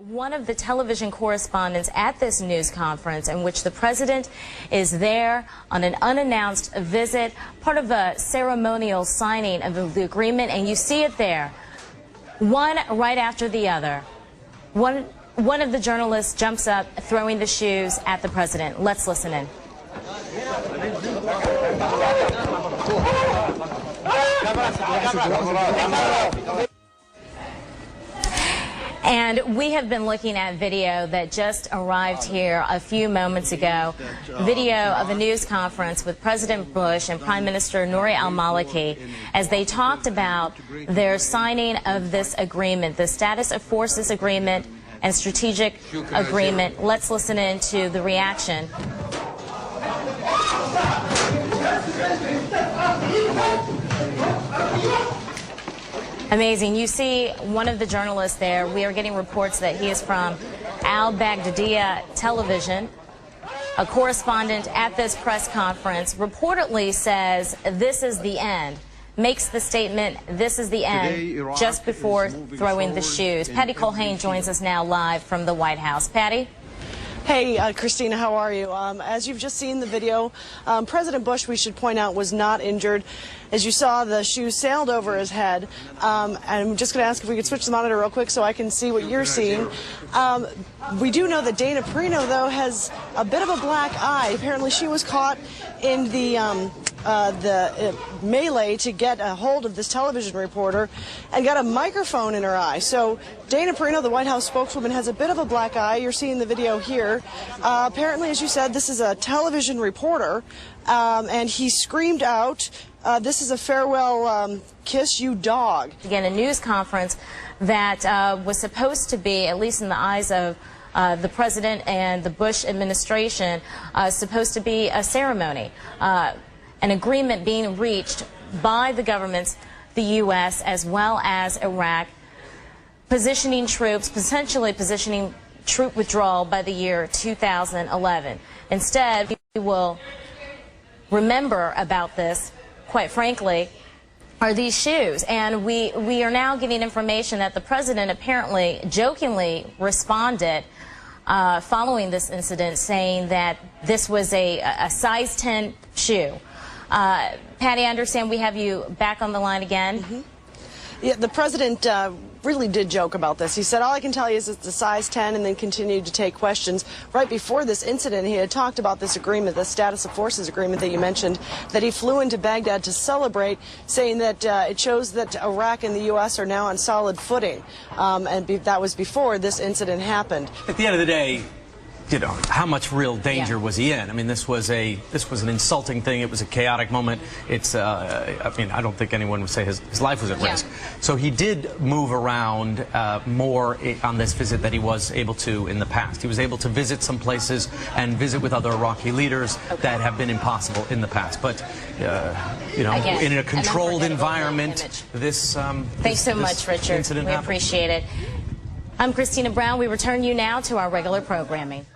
One of the television correspondents at this news conference in which the president is there on an unannounced visit, part of a ceremonial signing of the agreement, and you see it there, one right after the other. One of the journalists jumps up, throwing the shoes at the president. Let's listen in. And we have been looking at video that just arrived here a few moments ago, video of a news conference with President Bush and Prime Minister Nouri al-Maliki as they talked about their signing of this agreement, the Status of Forces Agreement and Strategic Agreement. Let's listen in to the reaction. Amazing. You see one of the journalists there. We are getting reports that he is from al-Baghdadiya television. A correspondent at this press conference reportedly says this is the end, makes the statement, this is the end, just before throwing the shoes. Patty Colhane joins us now live from the White House. Patty? Hey, Christina, how are you? As you've just seen the video, President Bush, we should point out, was not injured. As you saw, the shoes sailed over his head. And I'm just going to ask if we could switch the monitor real quick so I can see what you're seeing. We do know that Dana Perino, though, has a bit of a black eye. Apparently, she was caught in the melee to get a hold of this television reporter and got a microphone in her eye. So Dana Perino, the White House spokeswoman, has a bit of a black eye. You're seeing the video here. Apparently, as you said, this is a television reporter, and he screamed out, "This is a farewell kiss, you dog." Again, a news conference that was supposed to be, at least in the eyes of the president and the Bush administration, supposed to be a ceremony, an agreement being reached by the governments, the U.S. as well as Iraq, positioning troops, potentially positioning troop withdrawal by the year 2011. Instead, we will remember about this, quite frankly, are these shoes. And we are now getting information that the president apparently jokingly responded following this incident, saying that this was a size 10 shoe. Patty, I understand we have you back on the line again. Mm-hmm. Yeah, the president really did joke about this. He said, all I can tell you is it's a size 10, and then continued to take questions. Right before this incident, he had talked about this agreement, the Status of Forces Agreement that you mentioned, that he flew into Baghdad to celebrate, saying that it shows that Iraq and the U.S. are now on solid footing. And that was before this incident happened. At the end of the day, you know, how much real danger was he in? I mean, this was an insulting thing. It was a chaotic moment. It's, I mean, I don't think anyone would say his life was at risk. So he did move around more on this visit than he was able to in the past. He was able to visit some places and visit with other Iraqi leaders that have been impossible in the past. But, you know, in a controlled environment, this Thanks so much, Richard. We appreciate it. I'm Christina Brown. We return you now to our regular programming.